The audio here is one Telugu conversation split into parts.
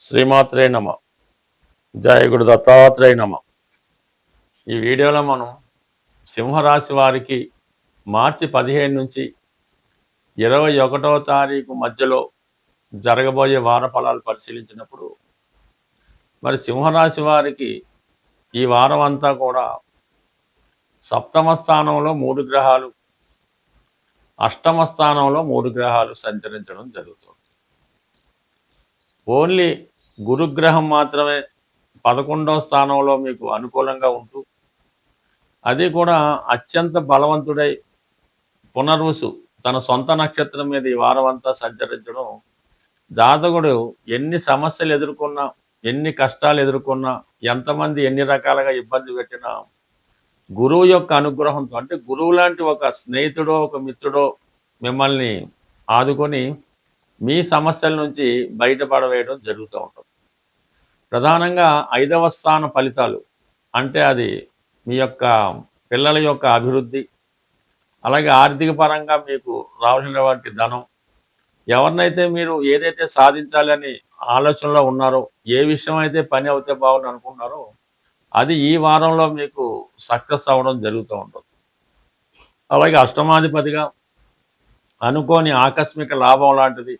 శ్రీమాత్రే నమ. జయ గురు దత్తాత్రేయ నమ. ఈ వీడియోలో మనం సింహరాశి వారికి మార్చి 15 నుంచి 21వ తారీఖు మధ్యలో జరగబోయే వార ఫలాలు పరిశీలించినప్పుడు మరి సింహరాశి వారికి ఈ వారం అంతా కూడా సప్తమ స్థానంలో 3 గ్రహాలు, అష్టమ స్థానంలో 3 గ్రహాలు సంచరించడం జరుగుతుంది. ఓన్లీ గురుగ్రహం మాత్రమే 11వ స్థానంలో మీకు అనుకూలంగా ఉంటూ, అది కూడా అత్యంత బలవంతుడై పునర్వసు తన సొంత నక్షత్రం మీద ఈ వారం అంతా సంచరించడం, జాతకుడు ఎన్ని సమస్యలు ఎదుర్కొన్నా, ఎన్ని కష్టాలు ఎదుర్కొన్నా, ఎంతమంది ఎన్ని రకాలుగా ఇబ్బంది పెట్టినా గురువు యొక్క అనుగ్రహంతో, అంటే గురువు లాంటి ఒక స్నేహితుడో ఒక మిత్రుడో మిమ్మల్ని ఆదుకొని మీ సమస్యల నుంచి బయటపడవేయడం జరుగుతూ ఉంటుంది. ప్రధానంగా 5వ స్థాన ఫలితాలు అంటే అది మీ యొక్క పిల్లల యొక్క అభివృద్ధి, అలాగే ఆర్థిక పరంగా మీకు రావాల్సినటువంటి ధనం, ఎవరినైతే మీరు ఏదైతే సాధించాలని ఆలోచనలో ఉన్నారో, ఏ విషయం అయితే పని అవుతే బాగుంది అనుకున్నారో అది ఈ వారంలో మీకు సక్సెస్ అవ్వడం జరుగుతూ ఉంటుంది. అలాగే అష్టమాధిపతిగా అనుకోని ఆకస్మిక లాభం లాంటిది,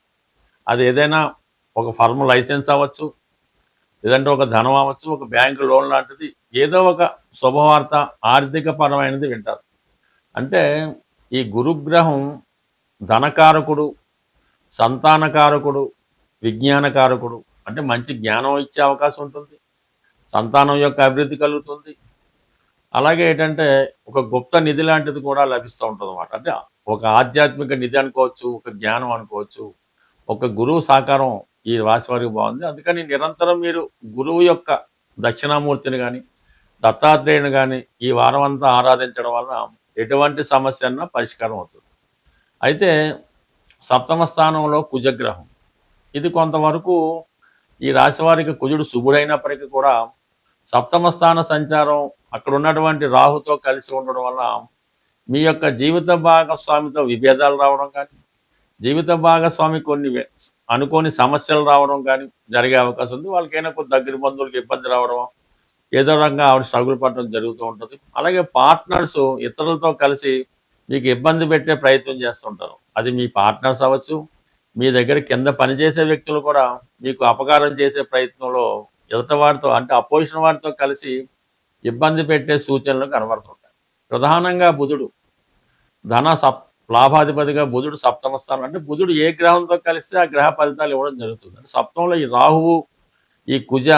అది ఏదైనా ఒక ఫర్మ్ లైసెన్స్ అవ్వచ్చు, లేదంటే ఒక ధనం అవ్వచ్చు, ఒక బ్యాంకు లోన్ లాంటిది, ఏదో ఒక శుభవార్త ఆర్థిక పరమైనది వింటారు. అంటే ఈ గురుగ్రహం ధనకారకుడు, సంతానకారకుడు, విజ్ఞానకారకుడు. అంటే మంచి జ్ఞానం ఇచ్చే అవకాశం ఉంటుంది, సంతానం యొక్క అభివృద్ధి కలుగుతుంది. అలాగే ఏంటంటే ఒక గుప్త నిధి లాంటిది కూడా లభిస్తూ ఉంటుంది అన్నమాట. అంటే ఒక ఆధ్యాత్మిక నిధి అనుకోవచ్చు, ఒక జ్ఞానం అనుకోవచ్చు. ఒక గురువు సహకారం ఈ రాశి వారికి బాగుంది. అందుకని నిరంతరం మీరు గురువు యొక్క దక్షిణామూర్తిని కానీ, దత్తాత్రేయుని కానీ ఈ వారం అంతా ఆరాధించడం వలన ఎటువంటి సమస్య అన్నా పరిష్కారం అవుతుంది. అయితే సప్తమ స్థానంలో కుజగ్రహం, ఇది కొంతవరకు ఈ రాశి వారికి కుజుడు శుభుడైనప్పటికీ కూడా సప్తమ స్థాన సంచారం అక్కడ ఉన్నటువంటి రాహుతో కలిసి ఉండడం వల్ల మీ యొక్క జీవిత భాగస్వామితో విభేదాలు రావడం కానీ, జీవిత భాగస్వామి కొన్ని అనుకోని సమస్యలు రావడం కానీ జరిగే అవకాశం ఉంది. వాళ్ళకైనా కొద్ది దగ్గర బంధువులకు ఇబ్బంది రావడం, ఏదో రకంగా ఆవిడ స్ట్రగుల్ పడడం జరుగుతూ ఉంటుంది. అలాగే పార్ట్నర్స్ ఇతరులతో కలిసి మీకు ఇబ్బంది పెట్టే ప్రయత్నం చేస్తుంటారు. అది మీ పార్ట్నర్స్ అవ్వచ్చు, మీ దగ్గర కింద పనిచేసే వ్యక్తులు కూడా మీకు అపకారం చేసే ప్రయత్నంలో ఎదుట వారితో, అంటే అపోజిషన్ వారితో కలిసి ఇబ్బంది పెట్టే సూచనలు కనబడుతుంటాయి. ప్రధానంగా బుధుడు ధన లాభాధిపతిగా బుధుడు సప్తమ స్థానం, అంటే బుధుడు ఏ గ్రహంతో కలిస్తే ఆ గ్రహ ఫలితాలు ఇవ్వడం జరుగుతుంది. అంటే సప్తంలో ఈ రాహువు, ఈ కుజ,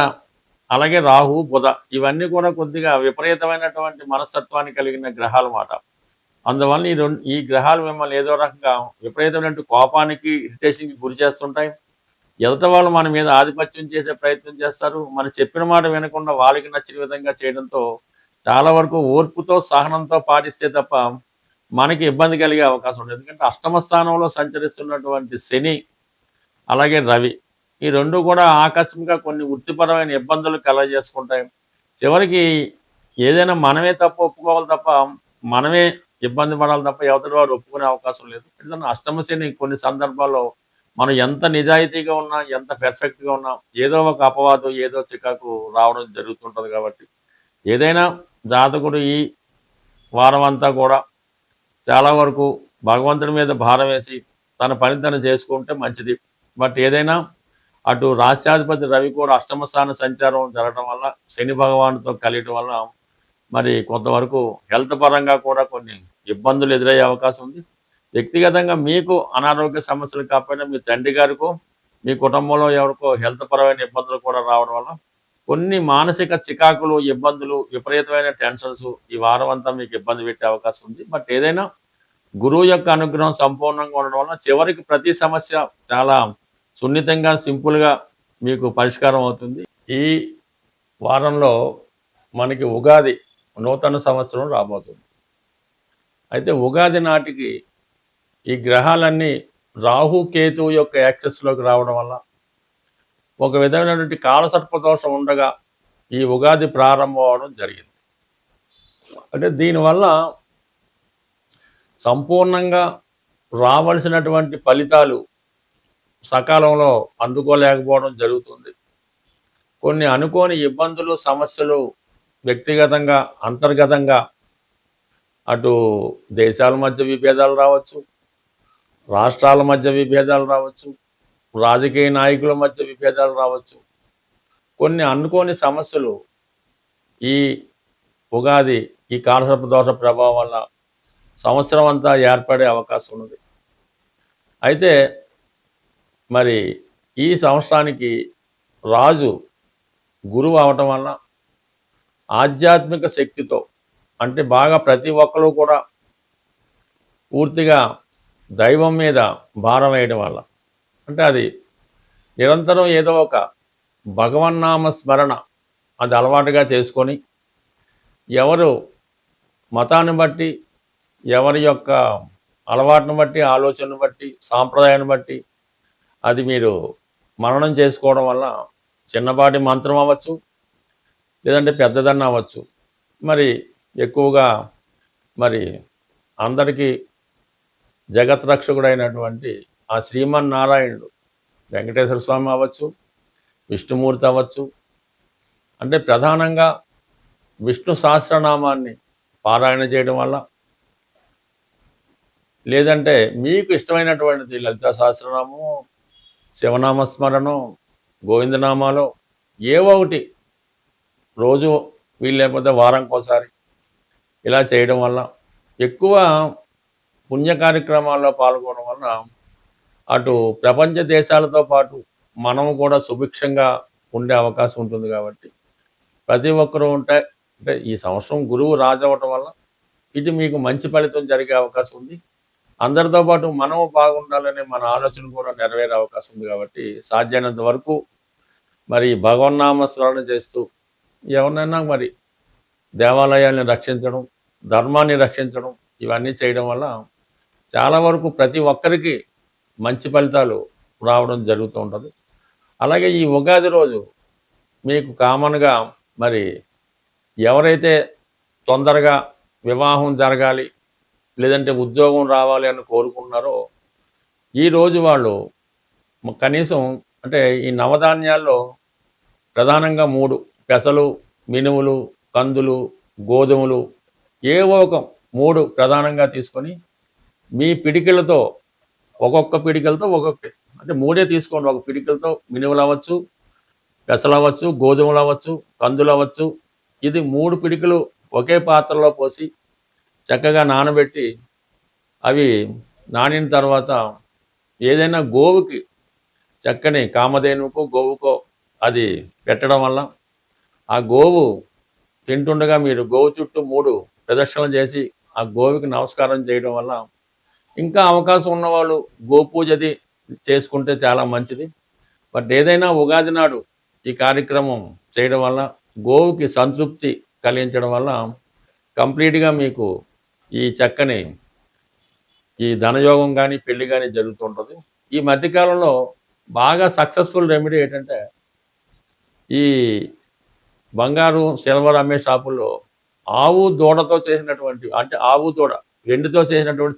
అలాగే రాహువు, బుధ ఇవన్నీ కూడా కొద్దిగా విపరీతమైనటువంటి మనస్తత్వాన్ని కలిగిన గ్రహాలు మాట. అందువల్ల ఈ గ్రహాలు మిమ్మల్ని ఏదో రకంగా విపరీతమైన కోపానికి, ఇరిటేషన్కి గురి చేస్తుంటాయి. ఎదుట వాళ్ళు మన మీద ఆధిపత్యం చేసే ప్రయత్నం చేస్తారు. మనం చెప్పిన మాట వినకుండా వాళ్ళకి నచ్చిన విధంగా చేయడంతో చాలా వరకు ఓర్పుతో సహనంతో పాటిస్తే తప్ప మనకి ఇబ్బంది కలిగే అవకాశం ఉంది. ఎందుకంటే అష్టమ స్థానంలో సంచరిస్తున్నటువంటి శని, అలాగే రవి, ఈ రెండు కూడా ఆకస్మికంగా కొన్ని వృత్తిపరమైన ఇబ్బందులు కలగజేసుకుంటాయి. చివరికి ఏదైనా మనమే తప్ప ఒప్పుకోవాలి తప్ప, మనమే ఇబ్బంది పడాలి తప్ప ఎవరి వారు ఒప్పుకునే అవకాశం లేదు. ఎందుకంటే అష్టమ శని కొన్ని సందర్భాల్లో మనం ఎంత నిజాయితీగా ఉన్నా, ఎంత పెర్ఫెక్ట్గా ఉన్నా ఏదో ఒక అపవాదు, ఏదో చికాకు రావడం జరుగుతుంటుంది. కాబట్టి ఏదైనా జాతకుడు ఈ వారం అంతా కూడా చాలా వరకు భగవంతుడి మీద భారం వేసి తన పని తను చేసుకుంటే మంచిది. బట్ ఏదైనా అటు రాష్ట్రాధిపతి రవి కూడా అష్టమ స్థాన సంచారం జరగడం వల్ల, శని భగవానుతో కలియటం వల్ల మరి కొంతవరకు హెల్త్ పరంగా కూడా కొన్ని ఇబ్బందులు ఎదురయ్యే అవకాశం ఉంది. వ్యక్తిగతంగా మీకు అనారోగ్య సమస్యలు కాకపోయినా మీ తండ్రి గారికో, మీ కుటుంబంలో ఎవరికో హెల్త్ పరమైన ఇబ్బందులు కూడా రావడం వల్ల కొన్ని మానసిక చికాకులు, ఇబ్బందులు, విపరీతమైన టెన్షన్స్ ఈ వారం అంతా మీకు ఇబ్బంది పెట్టే అవకాశం ఉంది. బట్ ఏదైనా గురువు యొక్క అనుగ్రహం సంపూర్ణంగా ఉండడం వల్ల చివరికి ప్రతి సమస్య చాలా సున్నితంగా, సింపుల్గా మీకు పరిష్కారం అవుతుంది. ఈ వారంలో మనకి ఉగాది, నూతన సంవత్సరం రాబోతుంది. అయితే ఉగాది నాటికి ఈ గ్రహాలన్నీ రాహు కేతువు యొక్క యాక్సెస్లోకి రావడం వల్ల ఒక విధమైనటువంటి కాలసర్పదోషం ఉండగా ఈ ఉగాది ప్రారంభం అవడం జరిగింది. అంటే దీనివల్ల సంపూర్ణంగా రావాల్సినటువంటి ఫలితాలు సకాలంలో అందుకోలేకపోవడం జరుగుతుంది. కొన్ని అనుకోని ఇబ్బందులు, సమస్యలు వ్యక్తిగతంగా, అంతర్గతంగా అటు దేశాల మధ్య విభేదాలు రావచ్చు, రాష్ట్రాల మధ్య విభేదాలు రావచ్చు, రాజకీయ నాయకుల మధ్య విభేదాలు రావచ్చు. కొన్ని అనుకోని సమస్యలు ఈ ఉగాది, ఈ కాలసర్ప దోష ప్రభావం వల్ల సంవత్సరం అంతా ఏర్పడే అవకాశం ఉన్నది. అయితే మరి ఈ సంవత్సరానికి రాజు గురువు అవటం వల్ల ఆధ్యాత్మిక శక్తితో, అంటే బాగా ప్రతి ఒక్కరు కూడా పూర్తిగా దైవం మీద భారం వేయడం వల్ల, అంటే అది నిరంతరం ఏదో ఒక భగవన్నామ స్మరణ అది అలవాటుగా చేసుకొని, ఎవరు మతాన్ని బట్టి, ఎవరి యొక్క అలవాటును బట్టి, ఆలోచనను బట్టి, సాంప్రదాయాన్ని బట్టి అది మీరు మననం చేసుకోవడం వల్ల చిన్నపాటి మంత్రం అవ్వచ్చు, లేదంటే పెద్దదన్న అవ్వచ్చు, మరి ఎక్కువగా మరి అందరికీ జగత్ రక్షకుడైనటువంటి ఆ శ్రీమన్నారాయణుడు వెంకటేశ్వర స్వామి అవ్వచ్చు, విష్ణుమూర్తి అవ్వచ్చు, అంటే ప్రధానంగా విష్ణు సహస్రనామాన్ని పారాయణ చేయడం వల్ల, లేదంటే మీకు ఇష్టమైనటువంటిది లలితా సహస్రనామం, శివనామస్మరణం, గోవిందనామాలో ఏవో ఒకటి రోజు వీలు లేకపోతే వారంకోసారి ఇలా చేయడం వల్ల, ఎక్కువ పుణ్య కార్యక్రమాల్లో పాల్గొనడం వల్ల అటు ప్రపంచ దేశాలతో పాటు మనము కూడా సుభిక్షంగా ఉండే అవకాశం ఉంటుంది. కాబట్టి ప్రతి ఒక్కరూ అంటే ఈ సంవత్సరం గురువు రాజవటం వల్ల ఇది మీకు మంచి ఫలితం జరిగే అవకాశం ఉంది. అందరితో పాటు మనము బాగుండాలనే మన ఆలోచన కూడా నెరవేరే అవకాశం ఉంది. కాబట్టి సాధ్యమైనంత వరకు మరి భగవన్నామ స్మరణ చేస్తూ ఎవరినైనా మరి దేవాలయాల్ని రక్షించడం, ధర్మాన్ని రక్షించడం, ఇవన్నీ చేయడం వల్ల చాలా వరకు ప్రతి ఒక్కరికి మంచి ఫలితాలు రావడం జరుగుతూ ఉంటుంది. అలాగే ఈ ఉగాది రోజు మీకు కామన్గా మరి ఎవరైతే తొందరగా వివాహం జరగాలి, లేదంటే ఉద్యోగం రావాలి అని కోరుకుంటున్నారో, ఈరోజు వాళ్ళు కనీసం అంటే ఈ నవధాన్యాల్లో ప్రధానంగా 3 పెసలు, మినుములు, కందులు, గోధుమలు ఏవో ఒక 3 ప్రధానంగా తీసుకొని మీ పిడికిలతో ఒక్కొక్క పిడికలతో ఒక్కొక్క, అంటే 3 తీసుకోండి. ఒక పిడికలతో మినుములు అవ్వచ్చు, పెసలు అవ్వచ్చు, గోధుమలు అవ్వచ్చు, కందులు అవ్వచ్చు, ఇది 3 పిడికలు ఒకే పాత్రలో పోసి చక్కగా నానబెట్టి, అవి నానిన తర్వాత ఏదైనా గోవుకి, చక్కని కామధేనుకో గోవుకో అది పెట్టడం వల్ల ఆ గోవు తింటుండగా మీరు గోవు చుట్టూ 3 ప్రదక్షిణలు చేసి ఆ గోవుకి నమస్కారం చేయడం వల్ల, ఇంకా అవకాశం ఉన్నవాళ్ళు గోపూజది చేసుకుంటే చాలా మంచిది. బట్ ఏదైనా ఉగాది నాడు ఈ కార్యక్రమం చేయడం వల్ల గోవుకి సంతృప్తి కలిగించడం వల్ల కంప్లీట్గా మీకు ఈ చక్కని ఈ ధనయోగం కానీ పెళ్లి కానీ జరుగుతుంటుంది. ఈ మధ్యకాలంలో బాగా సక్సెస్ఫుల్ రెమెడీ ఏంటంటే, ఈ బంగారు సిల్వర్ అమ్మే షాపుల్లో ఆవు దూడతో చేసినటువంటి, అంటే ఆవు దూడ వెండితో చేసినటువంటి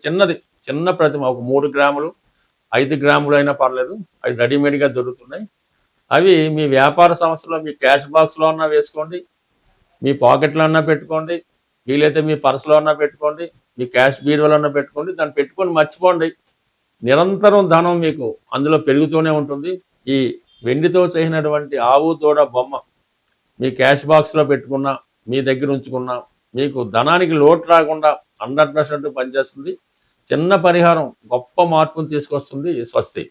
చిన్న ప్రతిమ, ఒక 3 గ్రాములు 5 గ్రాములు అయినా పర్లేదు, అవి రెడీమేడ్గా దొరుకుతున్నాయి. అవి మీ వ్యాపార సంస్థలో మీ క్యాష్ బాక్స్లో అన్నా వేసుకోండి, మీ పాకెట్లో అన్నా పెట్టుకోండి, వీలైతే మీ పర్సులో అన్నా పెట్టుకోండి, మీ క్యాష్ బీరువాలో అన్నా పెట్టుకోండి. దాన్ని పెట్టుకొని మర్చిపోండి, నిరంతరం ధనం మీకు అందులో పెరుగుతూనే ఉంటుంది. ఈ వెండితో చేసినటువంటి ఆవు దూడ బొమ్మ మీ క్యాష్ బాక్స్లో పెట్టుకున్నా, మీ దగ్గర ఉంచుకున్నా, మీకు ధనానికి లోటు రాకుండా 100% పనిచేస్తుంది. చిన్న పరిహారం గొప్ప మార్పును తీసుకొస్తుంది. స్వస్తి.